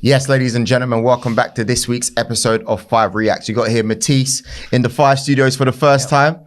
Yes, ladies and gentlemen, welcome back to this week's episode of 5 Reacts. You got here Matisse in the 5 studios for the first time.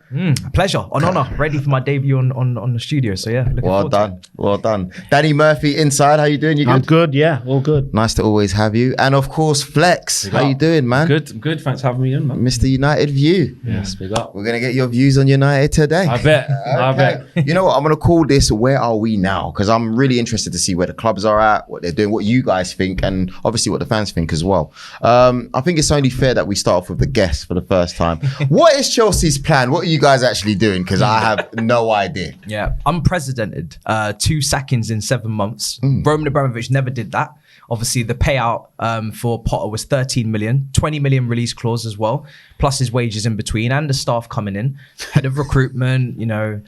Pleasure, an honour. Ready for my debut on the studio. So yeah, well done. Danny Murphy inside. How you doing? You good? I'm good. Yeah, all good. Nice to always have you. And of course, Flex. How you doing, man? Good. Thanks for having me in, man. Mr. United View. Yes, big up. We're gonna get your views on United today. I bet. You know what? I'm gonna call this "Where Are We Now?" because I'm really interested to see where the clubs are at, what they're doing, what you guys think, and obviously what the fans think as well. I think it's only fair that we start off with the guests for the first time. What is Chelsea's plan? What are you guys actually doing? Because I have no idea. Yeah, unprecedented. 2 sackings in 7 months. Roman Abramovich never did that. Obviously, the payout for Potter was 13 million, 20 million release clause as well, plus his wages in between and the staff coming in. Head of recruitment, you know,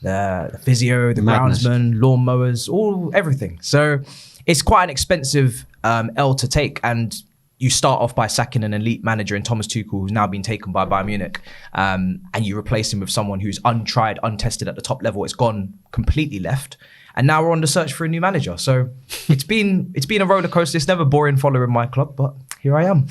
the physio, the groundsman, lawnmowers, everything. So it's quite an expensive L to take, and you start off by sacking an elite manager in Thomas Tuchel, who's now been taken by Bayern Munich, and you replace him with someone who's untried, untested at the top level. It's gone completely left, and now we're on the search for a new manager. So it's been a roller coaster. It's never boring following my club, but here I am.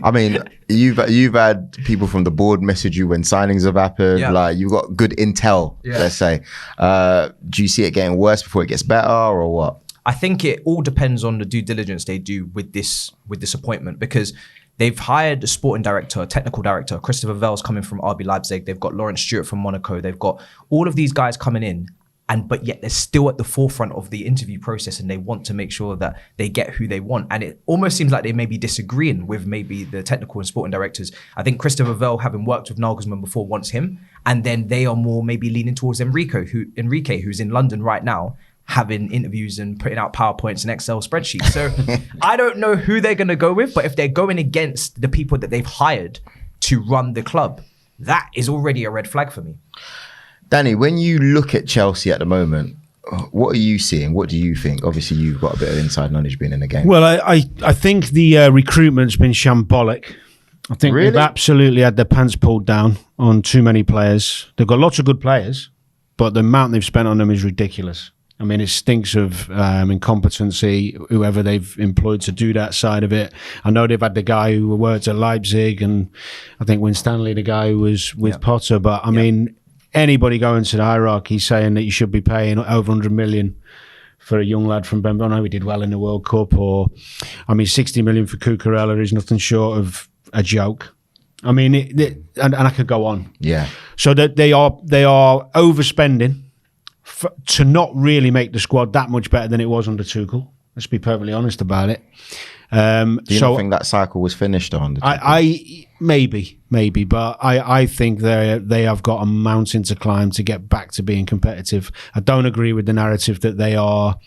I mean, you've had people from the board message you when signings have happened. Yeah. Like, you've got good intel, let's say. Do you see it getting worse before it gets better, or what? I think it all depends on the due diligence they do with this appointment, because they've hired a sporting director, a technical director. Christopher Vell's coming from RB Leipzig. They've got Lawrence Stewart from Monaco. They've got all of these guys coming in, but yet they're still at the forefront of the interview process, and they want to make sure that they get who they want. And it almost seems like they may be disagreeing with maybe the technical and sporting directors. I think Christopher Vell, having worked with Nagelsmann before, wants him, and then they are more maybe leaning towards Enrique, who's in London right now, having interviews and putting out PowerPoints and Excel spreadsheets. So I don't know who they're going to go with, but if they're going against the people that they've hired to run the club, that is already a red flag for me. Danny, when you look at Chelsea at the moment, what are you seeing? What do you think? Obviously, you've got a bit of inside knowledge being in the game. Well, I think the recruitment's been shambolic. I think they've absolutely had their pants pulled down on too many players. They've got lots of good players, but the amount they've spent on them is ridiculous. I mean, it stinks of incompetency, whoever they've employed to do that side of it. I know they've had the guy who worked at Leipzig, and I think Winstanley, the guy who was with Potter. But I mean, anybody going to the hierarchy saying that you should be paying over 100 million for a young lad from Benfica, I know he did well in the World Cup, or, I mean, 60 million for Cucurella is nothing short of a joke. I mean, and I could go on. Yeah. So that they are overspending to not really make the squad that much better than it was under Tuchel. Let's be perfectly honest about it. Do you not think that cycle was finished on? Maybe, but I think they have got a mountain to climb to get back to being competitive. I don't agree with the narrative that they are,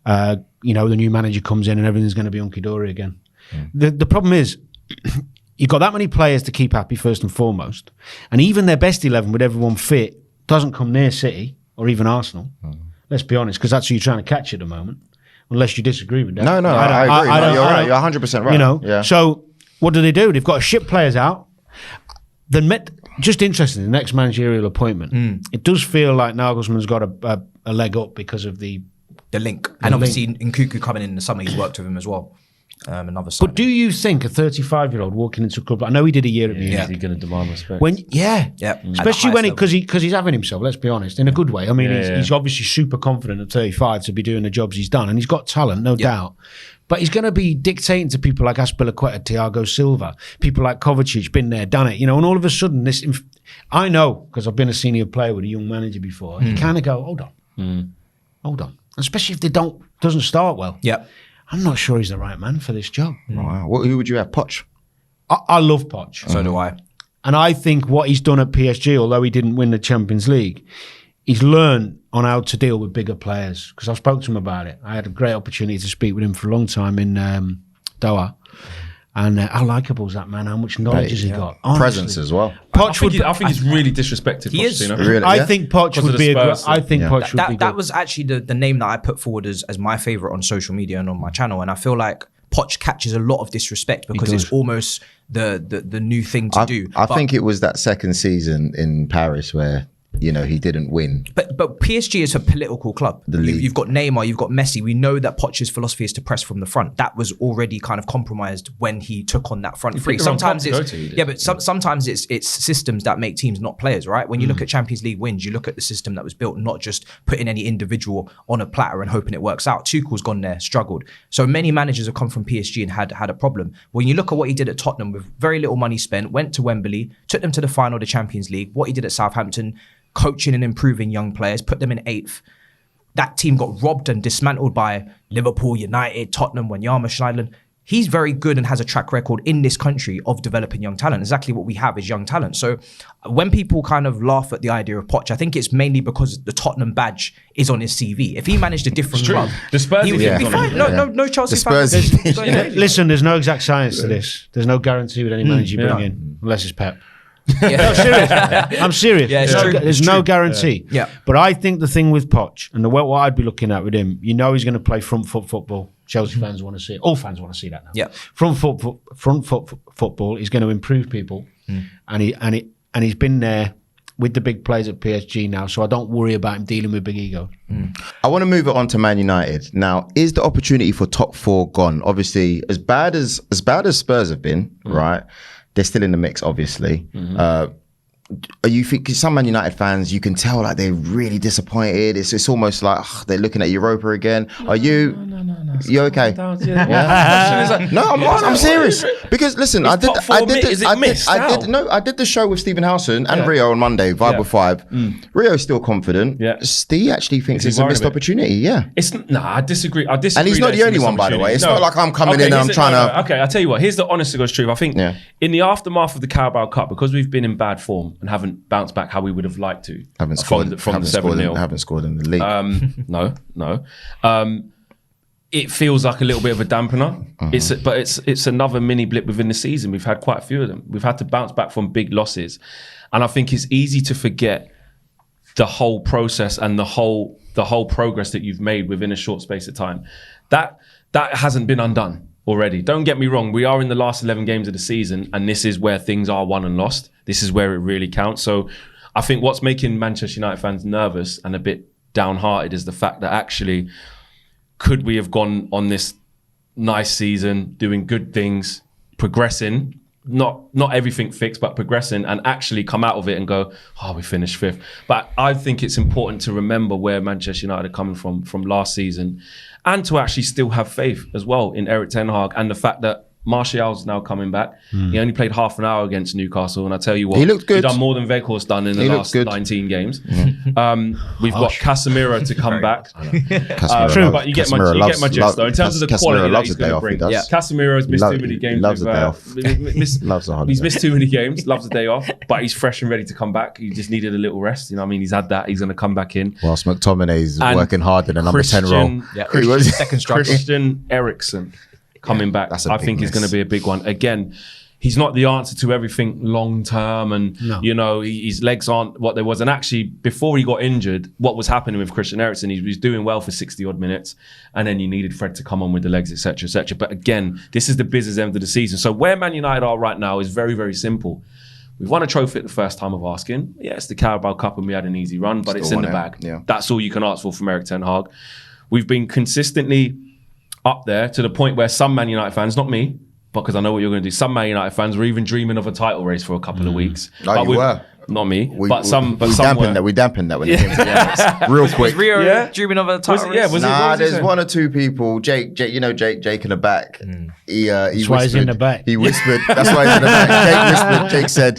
the new manager comes in and everything's going to be hunky-dory again. The problem is, you've got that many players to keep happy first and foremost, and even their best 11 with everyone fit doesn't come near City or even Arsenal. Let's be honest, because that's who you're trying to catch at the moment. Unless you disagree with that. No, I agree. You're right. You're 100% right. So what do? They've got to ship players out. Just interested in the next managerial appointment. It does feel like Nagelsmann's got a leg up because of the link. And obviously Nkunku coming in the summer, he's worked with him as well. Another signing. But do you think a 35-year-old walking into a club? I know he did a year at Munich. Is he going to demand respect? Especially when because he's having himself. Let's be honest, in a good way. I mean, he's obviously super confident at 35 to be doing the jobs he's done, and he's got talent, no doubt. But he's going to be dictating to people like Azpilicueta, Thiago Silva, people like Kovacic, been there, done it, and all of a sudden this. I know because I've been a senior player with a young manager before. You kind of go, hold on, especially if doesn't start well. Yeah. I'm not sure he's the right man for this job. Wow. Who would you have? Poch? I love Poch. So do I. And I think what he's done at PSG, although he didn't win the Champions League, he's learned on how to deal with bigger players. Because I've spoken to him about it. I had a great opportunity to speak with him for a long time in Doha. And how likeable is that man? How much knowledge has he got? Honestly. Presence as well. I think he's really disrespected. He is. Really, I think Poch would be Poch would be good. That was actually the name that I put forward as my favourite on social media and on my channel. And I feel like Poch catches a lot of disrespect because it's almost the new thing to do. I think it was that second season in Paris where he didn't win. But PSG is a political club. You've got Neymar, you've got Messi. We know that Poch's philosophy is to press from the front. That was already kind of compromised when he took on that front three. Sometimes sometimes it's systems that make teams, not players, right? When you look at Champions League wins, you look at the system that was built, not just putting any individual on a platter and hoping it works out. Tuchel's gone there, struggled. So many managers have come from PSG and had a problem. When you look at what he did at Tottenham with very little money spent, went to Wembley, took them to the final of the Champions League. What he did at Southampton, coaching and improving young players, put them in 8th. That team got robbed and dismantled by Liverpool, United, Tottenham, Wanyama, Schneiderlin. He's very good and has a track record in this country of developing young talent. Exactly what we have is young talent. So when people kind of laugh at the idea of Poch, I think it's mainly because the Tottenham badge is on his CV. If he managed a different club, the Spurs he would be fine. No Chelsea Spurs fans. Listen, there's no exact science to this. There's no guarantee with any manager you bring in, unless it's Pep. No, serious. I'm serious. Yeah, there's no guarantee. Yeah. But I think the thing with Poch and what I'd be looking at with him, he's going to play front foot football. Chelsea fans want to see it. All fans want to see that now. Yeah. Front foot football is going to improve people, and he's been there with the big players at PSG now. So I don't worry about him dealing with big ego. I want to move it on to Man United. Now, is the opportunity for top 4 gone? Obviously, as bad as Spurs have been, right? They're still in the mix, obviously. Are you think some Man United fans, you can tell like they're really disappointed. It's almost like they're looking at Europa again. Are you? No. You okay? Yeah. No, I'm serious. Because listen, I did the show with Stephen Housen and Rio on Monday, Vibe with 5. Rio's still confident. Yeah. Steve actually thinks it's a missed opportunity. Yeah. I disagree. And he's not the only one, by the way. It's not like I'm coming in and I'm trying to. Okay, I'll tell you what. Here's the honest to God's truth. I think in the aftermath of the Carabao Cup, because we've been in bad form and haven't bounced back how we would have liked to. Haven't scored the 7-0. Haven't scored in the league. No. It feels like a little bit of a dampener. It's another mini blip within the season. We've had quite a few of them. We've had to bounce back from big losses, and I think it's easy to forget the whole process and the whole progress that you've made within a short space of time. That hasn't been undone already. Don't get me wrong. We are in the last 11 games of the season, and this is where things are won and lost. This is where it really counts. So I think what's making Manchester United fans nervous and a bit downhearted is the fact that actually, could we have gone on this nice season, doing good things, progressing, not everything fixed, but progressing, and actually come out of it and go, we finished 5th. But I think it's important to remember where Manchester United are coming from last season, and to actually still have faith as well in Erik ten Hag, and the fact that Martial's now coming back. He only played half an hour against Newcastle, and I tell you what, he looked good. He's done more than Weghorst's done in the last 19 games. We've got Casemiro to come back. True, but you get my gist though. In terms of the quality that he's going to bring. Casemiro's missed too many games. Loves the day off. Loves the holiday. He's missed too many games. Loves the day off, but he's fresh and ready to come back. He just needed a little rest. You know what I mean? He's had that. He's going to come back in. Whilst McTominay's working hard in a number 10 role. Second striker. Christian Eriksen coming back, I think is going to be a big one. Again, he's not the answer to everything long term, and his legs aren't what there was. And actually, before he got injured, what was happening with Christian Eriksen, he was doing well for 60 odd minutes, and then you needed Fred to come on with the legs, etc., etc. But again, this is the business end of the season. So where Man United are right now is very, very simple. We've won a trophy at the first time of asking. Yeah, it's the Carabao Cup and we had an easy run, but it's in the bag. Yeah. That's all you can ask for from Erik ten Hag. We've been consistently up there to the point where some Man United fans, not me, because I know what you're going to do, some Man United fans were even dreaming of a title race for a couple of weeks. No, you were. Not me, we dampened that when it came to the end. Real quick. Was Rio dreaming of a title race? There's one or two people. Jake in the back. That's why he's in the back. He whispered. That's why he's in the back. Jake said,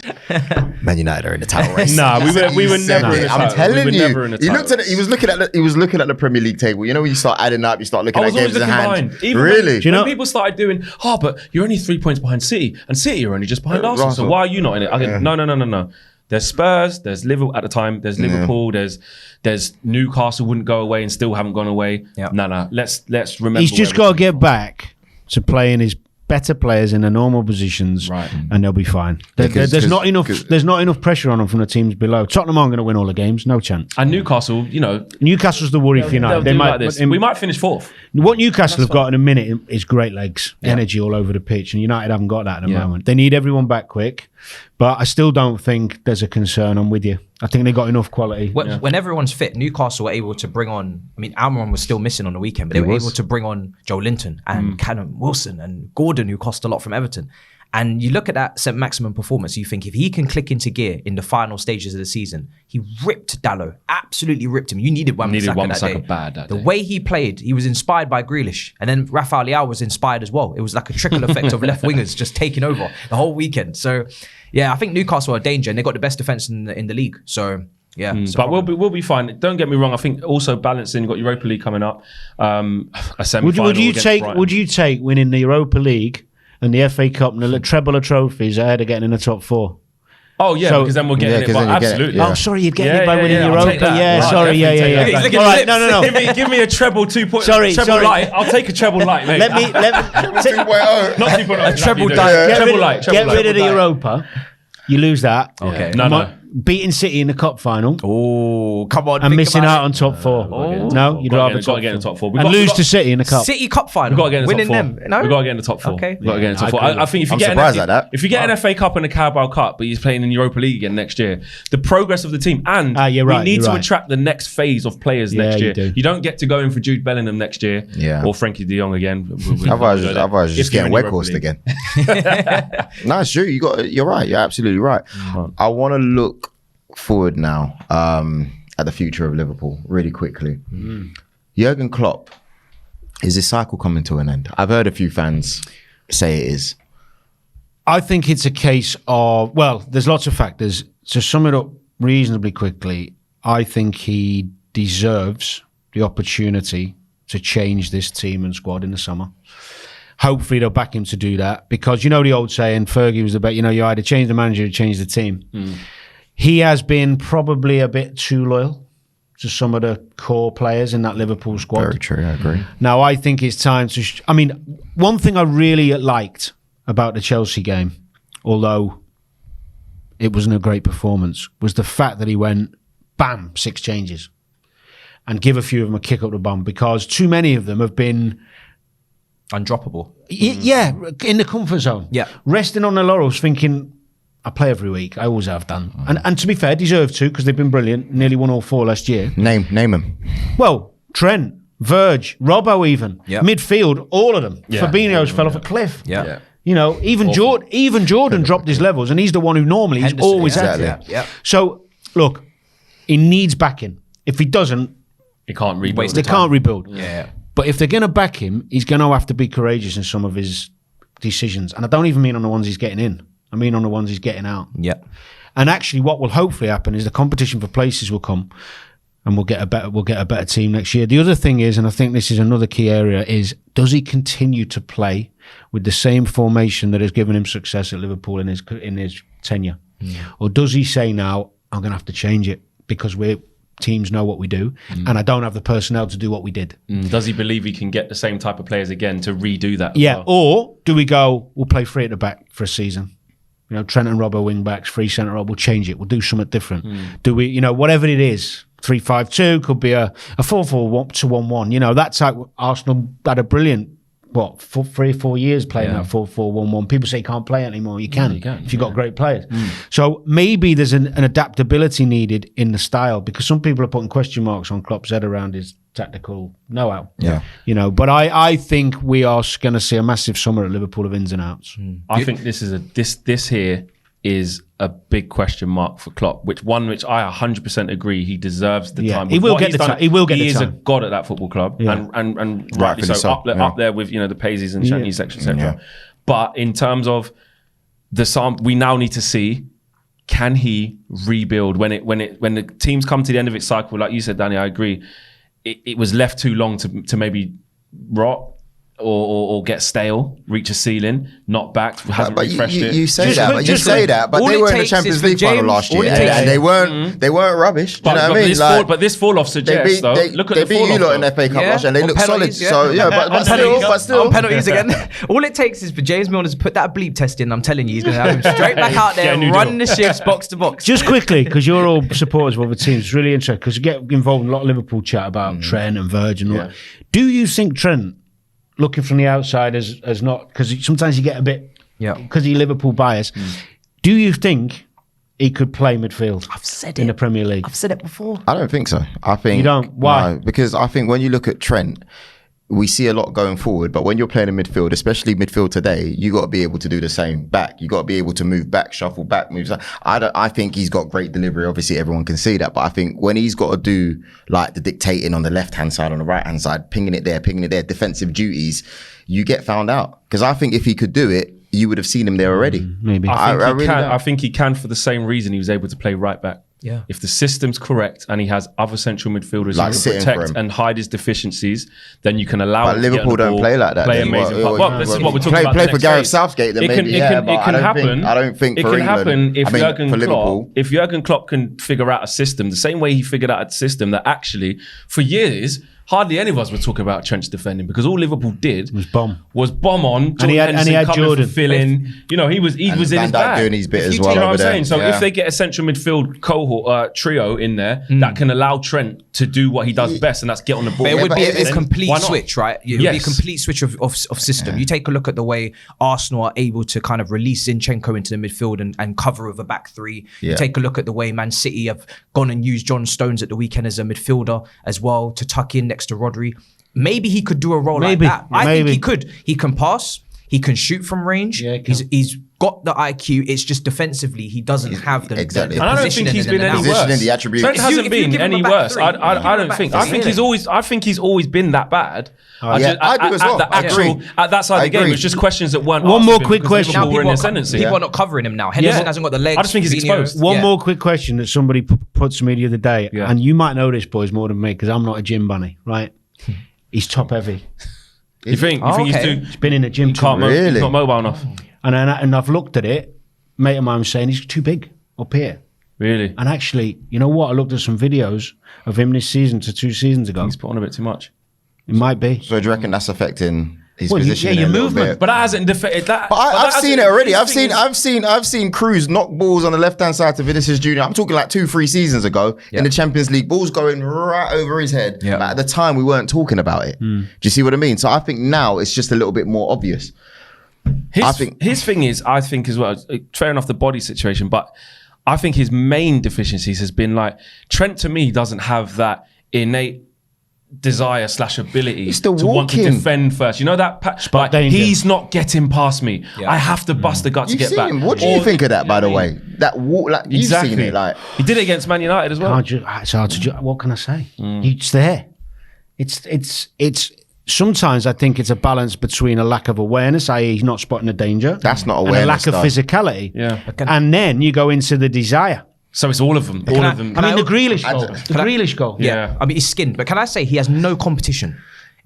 "Man United are in the title race." we were never in the title. I'm telling you. He looked at it. He was looking at the Premier League table. You know when you start adding up, you start looking at games in hand. Really? When people started doing, but you're only 3 points behind City, and City are only just behind Arsenal. So why are you not in it? I go, no. There's Spurs, there's Liverpool at the time, there's Liverpool, there's Newcastle wouldn't go away and still haven't gone away. Yeah. No. Let's remember. He's just got to get back to playing his better players in the normal positions, right, and they'll be fine. There's not enough pressure on them from the teams below. Tottenham aren't going to win all the games, no chance. And Newcastle, Newcastle's the worry for United. They might. We might finish 4th. What Newcastle have got in a minute is great legs, energy all over the pitch, and United haven't got that at the moment. They need everyone back quick. But I still don't think there's a concern. I'm with you. I think they got enough quality. When everyone's fit, Newcastle were able to bring on, I mean, Almiron was still missing on the weekend, but they were able to bring on Joe Linton and Callum Wilson and Gordon, who cost a lot from Everton. And you look at that St. Maximin performance, you think if he can click into gear in the final stages of the season, he ripped Dalot, absolutely ripped him. You needed Wan-Bissaka bad that day. The way he played, he was inspired by Grealish. And then Rafael Leao was inspired as well. It was like a trickle effect of left wingers just taking over the whole weekend. So, yeah, I think Newcastle are a danger and they got the best defence in the league. So, yeah. But we'll be fine. Don't get me wrong. I think also balancing, you've got Europa League coming up. A semi-final Would you take Brighton. Would you take winning the Europa League and the FA Cup and the treble of trophies ahead of getting in the top 4? Oh yeah, So- because then we're getting it. But absolutely. Oh, sorry, you'd get it by winning I'll Europa. take that. Yeah, Right, sorry, definitely take yeah. that. All right, no. Give me a treble 2.0. Sorry. light. I'll take a treble light, mate. Let me not 2.0. A treble Exactly, diet. Treble light. get rid of the Europa. You lose that. Okay. No. Beating City in the cup final Oh, come on. and think missing about out on top 4. No, you'd Got rather to get in the top 4. and lose to City in the cup. City Cup final. We've got to get in the winning top 4. them. No? We've got to get in the top 4. Okay. We've got to get in the top 4. agree. I think if you I'm get surprised at that. if you get an FA Cup and a Carabao Cup, but you're playing in Europa League again next year, the progress of the team and you're right, we need you're to right. attract the next phase of players next you year. do. You don't get to go in for Jude Bellingham next year, or Frankie De Jong again. Otherwise, just getting Weghorst again. No, it's true. You're right. You're absolutely right. I want to look forward now at the future of Liverpool really quickly. Jurgen Klopp, is this cycle coming to an end? I've heard a few fans say it is. I think it's a case of, well, there's lots of factors. To sum it up reasonably quickly, I think he deserves the opportunity to change this team and squad in the summer. Hopefully they'll back him to do that because you know the old saying, Fergie was about, you either change the manager or change the team. He has been probably a bit too loyal to some of the core players in that Liverpool squad. Very true, I agree. Now, I think it's time to... one thing I really liked about the Chelsea game, although it wasn't a great performance, was the fact that he went, bam, 6 changes and give a few of them a kick up the bum because too many of them have been... Undroppable. Yeah, in the comfort zone. Yeah. Resting on their laurels thinking... I play every week. I always have done. And to be fair, deserve to because they've been brilliant. Nearly won all 4 last year. Name them. Well, Trent, Verge, Robbo even. Yeah. Midfield, all of them. Yeah. Fabinho's fell off a cliff. Yeah. Even Jordan dropped his levels and he's the one who normally he's Henderson, always yeah. had Exactly. it. Yeah. So, look, he needs backing. If he doesn't, He can't rebuild. they can't rebuild. Yeah. But if they're going to back him, he's going to have to be courageous in some of his decisions. And I don't even mean on the ones he's getting in. I mean on the ones he's getting out. Yeah. And actually, what will hopefully happen is the competition for places will come, and we'll get a better team next year. The other thing is, and I think this is another key area, is does he continue to play with the same formation that has given him success at Liverpool in his tenure, or does he say now I'm going to have to change it because teams know what we do, and I don't have the personnel to do what we did. Does he believe he can get the same type of players again to redo that? Yeah, as well? or do we go? We'll play 3 at the back for a season. Trent and Robbo wing backs, 3 centre up. We'll change it. We'll do something different. Do we? Whatever it is, 3-5-2 could be a 4-4-1-1. That's how Arsenal had a brilliant 3 or 4 years playing that 4-4-1-1. People say you can't play it anymore. You can if you've got great players. So maybe there's an adaptability needed in the style because some people are putting question marks on Klopp's head around his tactical know-how. Yeah. But I think we are going to see a massive summer at Liverpool of ins and outs. I think this here is a big question mark for Klopp, which I 100% agree he deserves the time. He With will what get he's the done, time. He will get He the is a time. god at that football club, and rightly Rightfully so, up there with the Paisley's and Shanky's, etc. Yeah. But in terms of we now need to see, can he rebuild when the teams come to the end of its cycle? Like you said, Danny, I agree. It was left too long to maybe rot or get stale, reach a ceiling, not back, hasn't But refreshed it. you say that, but all they it were in the takes Champions is for League final James- last all year, it takes and is- they weren't rubbish. Do you know what I mean? But this fall off suggests, though. Look at they the beat fall you off, lot in though. FA Cup Yeah, last year, and they on look solid. penalties, yeah. So yeah, but still, on penalties again. All it takes is for James Milner to put that bleep test in. I'm telling you, he's going to have him straight back out there, Get a new run deal. the shifts box to box. Just quickly, because you're all supporters of other teams, it's really interesting because you get involved in a lot of Liverpool chat about Trent and Virgin. Yeah. Do you think Trent, looking from the outside as not, because sometimes you get a bit, Yeah. because he's Liverpool bias, Do you think he could play midfield? I've said in it the Premier League. I've said it before. I don't think so. I think You don't? Why? No, because I think when you look at Trent, we see a lot going forward, but when you're playing in midfield, especially midfield today, you got to be able to do the same back. You got to be able to move back, shuffle back, move. I think he's got great delivery. Obviously, everyone can see that, but I think when he's got to do like the dictating on the left hand side, on the right hand side, pinging it there, defensive duties, you get found out. Because I think if he could do it, you would have seen him there already. Maybe. I think he can for the same reason he was able to play right back. Yeah. If the system's correct and he has other central midfielders Like who sitting can for protect him. and hide his deficiencies, then you can allow But him to get Liverpool on the don't ball, play like that. Play then. amazing. Well, This is what we're talking about. Play the for next Gareth phase. Southgate, then It maybe, but it can happen. I don't think it for can England. happen if I mean, Jurgen for Klopp. Liverpool. If Jurgen Klopp can figure out a system, the same way he figured out a system that actually, for years, hardly any of us were talking about Trent's defending because all Liverpool did was bomb on. And he had Jordan. Fill in. You know, he was in his Van Dijk bag. doing his bit as You well know what over I'm there. saying? So Yeah. if they get a central midfield cohort trio in there that can allow Trent to do what he does best, and that's get on the ball. But it would but be it's a complete why not? switch, right? It would be a complete switch of system. You take a look at the way Arsenal are able to kind of release Zinchenko into the midfield and cover with a back three. Yeah. You take a look at the way Man City have gone and used John Stones at the weekend as a midfielder as well to tuck in next to Rodri. Maybe he could do a role like that. I think he could. He can pass. He can shoot from range. Yeah, he's got the IQ. It's just defensively he doesn't have the exactly. the And I don't positioning think he's and been the any nous. Positioning, worse. the attribute. Trent If hasn't you been give him any a back worse. three, I you give him don't a back think. three. I think he's always been that bad. I do as well. I agree. At that side I of the game, agree. it was just questions that weren't. One asked more of him quick because question. Liverpool were in the People ascendancy. are not covering him now. Henderson hasn't got the legs. I just think he's Fabinho- exposed. One more quick question that somebody put to me the other day, Yeah. and you might know this, boys, more than me, because I'm not a gym bunny, right? He's top heavy. You think he's okay. too? He's been in the gym too Can't much. Really? he's not mobile enough. And I've looked at it. Mate of mine was saying he's too big up here. Really? And actually, you know what? I looked at some videos of him this season to 2 seasons ago. He's put on a bit too much. It might be. So do you reckon that's affecting his Well, position? yeah, your a little movement. bit? But that hasn't defended that. But that I've hasn't- seen it already. the I've thing is- seen Cruz knock balls on the left hand side to Vinicius Junior. I'm talking like 2-3 seasons ago in the Champions League. Balls going right over his head. Yeah. But at the time, we weren't talking about it. Do you see what I mean? So I think now it's just a little bit more obvious. His thing is, I think as well, fair enough, the body situation, but I think his main deficiencies has been like, Trent to me doesn't have that innate desire / ability He's still to want to walking. defend first. You know that? Spot danger. He's not getting past me. Yeah. I have to bust the gut to You've get seen back. him. What do you Or- think of that, by the you know what I way? That walk, like you've Exactly. seen it, like He did it against Man United as well. It's hard to what can I say? It's there. It's sometimes I think it's a balance between a lack of awareness, i.e. he's not spotting the danger. That's not and awareness, a lack of though. physicality. Yeah. And then you go into the desire. So it's all of them. All of them. I mean, the Grealish I goal. don't- The Grealish goal. Yeah. I mean, he's skinned. But can I say he has no competition?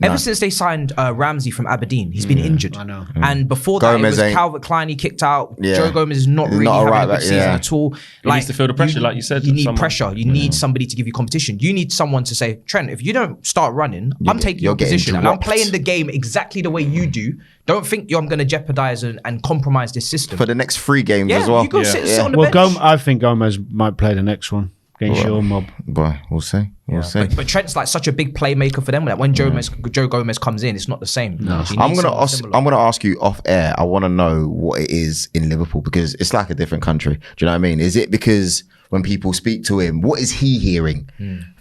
Ever since they signed Ramsey from Aberdeen, he's been injured. I know. And before that, Gomez it was ain't- Calvert Klein he kicked out. Yeah. Joe Gomez is not He's really not a having right a good back, season yeah. at all. He needs to feel the pressure, like you said, You need someone. pressure. You need somebody to give you competition. You need someone to say, Trent, if you don't start running, I'm taking you're your getting position. And I'm dropped. playing the game exactly the way you do. Don't think I'm going to jeopardize and compromise this system. for the next 3 games yeah, as well. you go sit on the Well, bench. I think Gomez might play the next one against your mob. Boy, we'll see. We'll see. But Trent's like such a big playmaker for them. Like when Joe Gomez comes in, it's not the same. No. I'm gonna ask you off air. I want to know what it is in Liverpool because it's like a different country. Do you know what I mean? Is it because when people speak to him, what is he hearing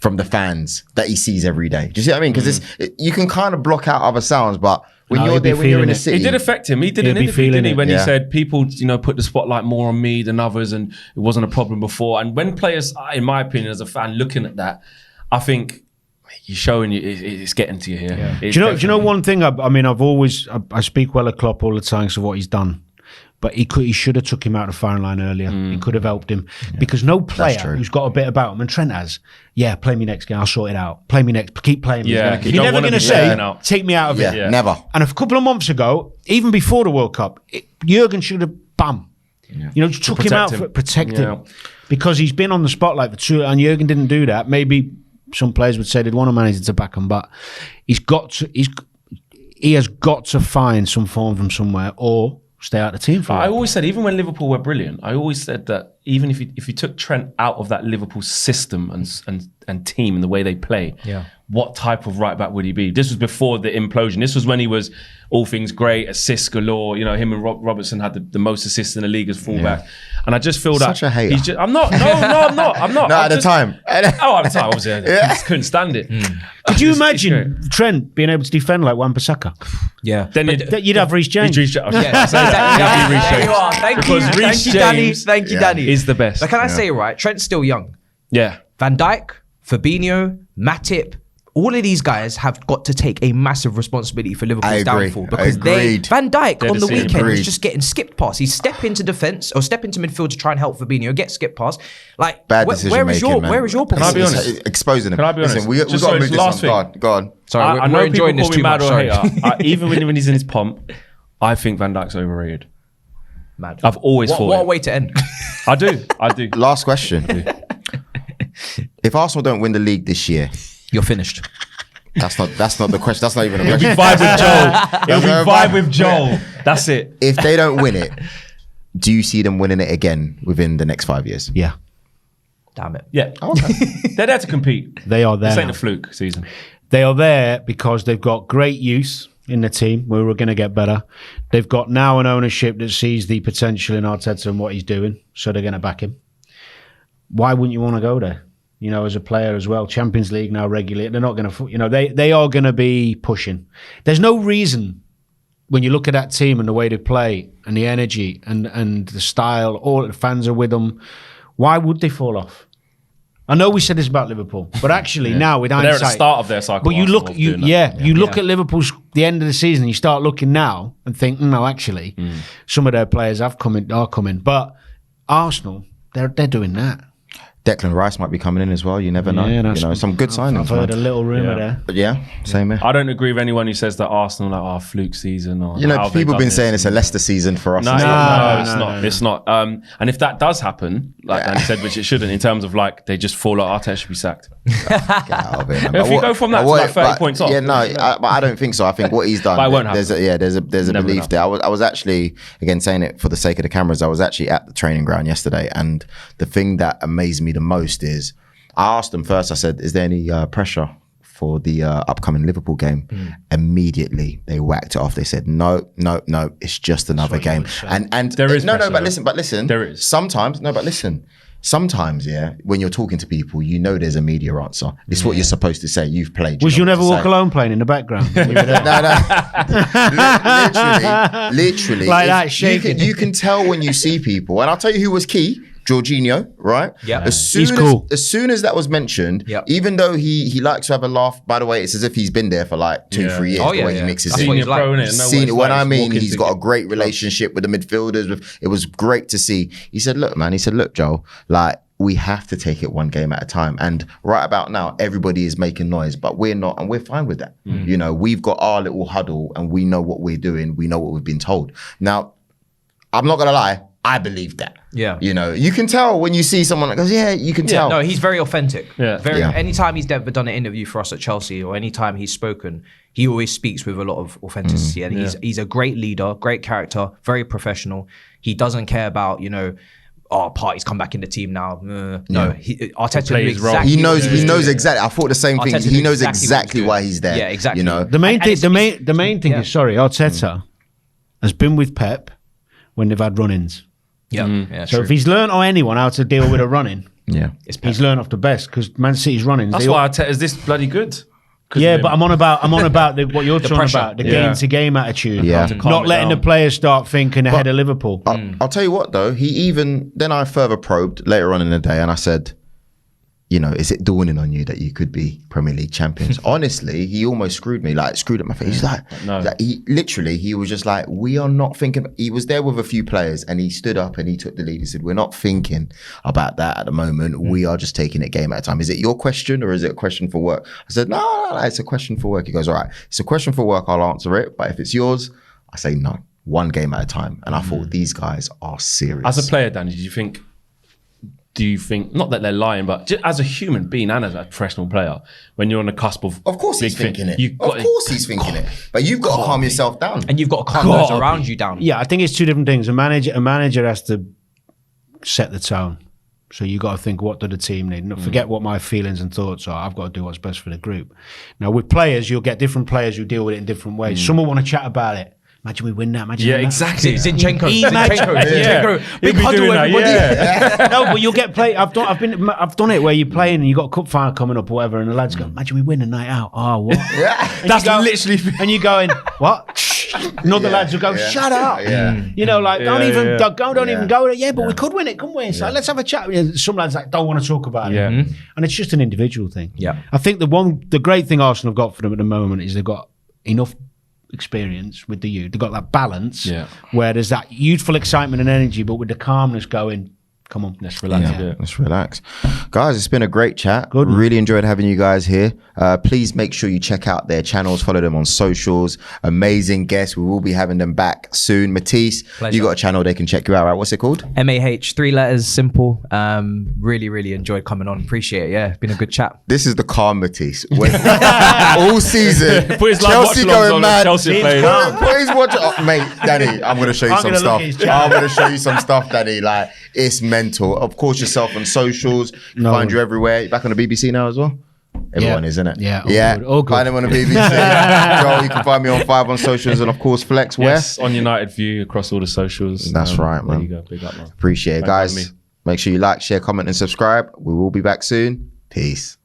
from the fans that he sees every day? Do you see what I mean? Because you can kind of block out other sounds, but when No, you're he'd be there, when you're in feeling the it. city, It did affect him. He did He'll an be interview, feeling didn't he, it. when he Yeah. said people, put the spotlight more on me than others, and it wasn't a problem before. And when players, in my opinion, as a fan, looking at that, I think you're showing it's getting to you here. Do It's you know definitely- one thing? I mean, I speak well of Klopp all the time for what he's done, but he should have took him out of the firing line earlier. He could have helped him because no player true. who's got a bit about him, and Trent has. Yeah, play me next game. I'll sort it out. Play me next. Keep playing me. Yeah, you You're don't never wanna going to be say taken out. take me out of yeah, it. never. And a couple of months ago, even before the World Cup, Jurgen should have just took him out protect for him. protect Yeah. him because he's been on the spotlight for 2, and Jurgen didn't do that. Maybe some players would say they'd want a manager to back him, but he has got to find some form from somewhere or stay out of the team for a I while. always said, even when Liverpool were brilliant, I always said that even if you took Trent out of that Liverpool system and team and the way they play, what type of right back would he be? This was before the implosion. This was when he was all things great, assists galore. You know, him and Robertson had the most assists in the league as fullback. And I just feel that such a hater. he's just, I'm not. I'm not. No, at the time. At the time, obviously, I just couldn't stand it. Could you imagine Trent being able to defend like Wan-Bissaka? Yeah. Then You'd have Reece James. There you are. Thank you, Danny. Thank you, Danny. Is the best. But can I say, right, Trent's still young. Yeah. Van Dijk, Fabinho, Matip, all of these guys have got to take a massive responsibility for Liverpool's downfall because Van Dijk on the weekend was just getting skipped past. He step into defence or step into midfield to try and help Fabinho, get skipped past. Like bad decision making, man. Where is your Can I be honest? Exposing him. Can I be honest? Listen, we got Just to move this last on. thing. Go on. Sorry, I know we're people enjoying this call me too mad much. or Sorry. hater. Even when he's in his pomp, I think Van Dijk's overrated. Mad. I've always thought. What a way to end. I do. Last question. If Arsenal don't win the league this year, You're finished. that's not the question. That's not even a It'll question. be vibe with Joel. It'll be vibe with Joel. That's it. If they don't win it, do you see them winning it again within the next 5 years? Yeah, Damn it. Yeah. They're there to compete. they are there. This ain't now. a fluke season. They are there because they've got great youth in the team where we're going to get better. They've got now an ownership that sees the potential in Arteta and what he's doing, so they're going to back him. Why wouldn't you want to go there? You know, as a player as well, Champions League now regularly. They're not going to, you know, they are going to be pushing. There's no reason when you look at that team and the way they play and the energy and the style, all the fans are with them. Why would they fall off? I know we said this about Liverpool, but actually now with hindsight, They're at the start of their cycle. but you Arsenal look, of you doing that. you look at Liverpool's the end of the season. You start looking now and think, no, actually, some of their players are coming. But Arsenal, they're doing that. Declan Rice might be coming in as well. You never know. Yeah, you know, some good signings. I've heard a man. little rumor there. But yeah, same here. I don't agree with anyone who says that Arsenal are fluke season. Or You know, how they've people have done been this. saying it's a Leicester season for us. No, and stuff. no, it's not. And if that does happen, like Danny said, which it shouldn't, in terms of like they just fall out, Arteta should be sacked. Get out of it, man. If you go from that to like 30 points off. Yeah, no, I don't think so. I think what he's done. But it won't happen. There's a Never belief happen. there. I was actually, again, saying it for the sake of the cameras, I was actually at the training ground yesterday, and the thing that amazed me the most is I asked them first. I said, "Is there any pressure for the upcoming Liverpool game?" Immediately they whacked it off. They said, "No, it's just another game." And There is no, pressure, but listen. There is. Sometimes, yeah, when you're talking to people, you know there's a media answer. It's what you're supposed to say. You've played. Was you know never what to walk say. alone playing in the background? No. literally. Like if that, shaking. You can tell when you see people, and I'll tell you who was key. Jorginho, right? Yeah. He's cool. As soon as that was mentioned, Yep. even though he likes to have a laugh. By the way, it's as if he's been there for like 2-3 years. Oh, the yeah, way he yeah. mixes That's it. what he's like. Seen when I mean he's got a great relationship with the midfielders. It was great to see. He said, "Look, man." He said, "Look, Joel. Like we have to take it one game at a time. And right about now, everybody is making noise, but we're not, and we're fine with that. You know, we've got our little huddle, and we know what we're doing. We know what we've been told. Now, I'm not gonna lie. I believe that. Yeah. You know, you can tell when you see someone that goes, yeah, you can tell. No, he's very authentic. Yeah. Anytime he's ever done an interview for us at Chelsea or anytime he's spoken, he always speaks with a lot of authenticity. And he's a great leader, great character, very professional. He doesn't care about, you know, Partey's come back in the team now. No, Arteta Play knew his role. exactly He knows. what He was knows doing. exactly. I thought the same thing. Arteta He knew knows exactly what he was exactly doing. why he's there. Yeah, exactly. You know, The main And thing, it's- the main thing yeah. is, Arteta has been with Pep when they've had run-ins. Yeah, yeah. So true. if he's learned on anyone how to deal with a run-in, yeah. he's learned off the best because Man City's run-ins. That's why Arteta's this bloody good. Yeah, but I'm on about what you're talking pressure. about, the Yeah. game-to-game attitude. Yeah. To calm Not it letting down. the players start thinking ahead of Liverpool. I'll tell you what though. Then I further probed later on in the day, and I said, you know, is it dawning on you that you could be Premier League champions? Honestly, he almost screwed me, like screwed up my face. He's like, he was just like, we are not thinking. He was there with a few players, and he stood up and he took the lead. He said, we're not thinking about that at the moment. We are just taking it game at a time. Is it your question or is it a question for work? I said, no, it's a question for work. He goes, all right, it's a question for work. I'll answer it. But if it's yours, I say no. One game at a time. And I thought these guys are serious. As a player, Danny, do you think, not that they're lying, but just as a human being and as a professional player, when you're on the cusp of course he's big thinking thing, it. Of course he's thinking it. But you've got to calm yourself down. and you've got to calm those around you down. Yeah, I think it's two different things. A manager has to set the tone. So you got to think, what do the team need? Not forget what my feelings and thoughts are. I've got to do what's best for the group. Now with players, you'll get different players who deal with it in different ways. Some will want to chat about it. Imagine we win that. Imagine we win that. Exactly. Zinchenko. Big huddle, doing that, everybody. No, but you'll get play. I've done it where you're playing and you got a cup final coming up or whatever, and the lads go, "Imagine we win a night out." Oh, what? That's literally. And you're going, what? Another lads will go, shut up. You know, like don't even go. Yeah, but we could win it, couldn't we? So let's have a chat. Some lads like don't want to talk about it, and it's just an individual thing. Yeah, I think the great thing Arsenal have got for them at the moment is they've got enough experience with the youth. They've got that balance where there's that youthful excitement and energy, but with the calmness going, come on, let's relax a bit. Let's relax. Guys, it's been a great chat. Good. Really enjoyed having you guys here. Please make sure you check out their channels, follow them on socials. Amazing guests. We will be having them back soon. Matisse, you got a channel they can check you out, right? What's it called? MAH, 3 letters, simple. Really enjoyed coming on. Appreciate it. Yeah, it's been a good chat. This is the calm Matisse. All season. Put his Chelsea going mad. Chelsea playing. Put his watch. Oh, mate, Danny, I'm going to show you some stuff. I'm going to show you some stuff, Danny. Like, it's mental. Of course, yourself on socials. Find you everywhere. You're back on the BBC now as well? Everyone is, isn't it? Yeah. All good. Find him on the BBC. Joel, you can find me on 5 on socials, and of course Flex. Where? Yes, on United View across all the socials. That's right, man. There you go. Big up, man. Appreciate it, guys. Make sure you like, share, comment, and subscribe. We will be back soon. Peace.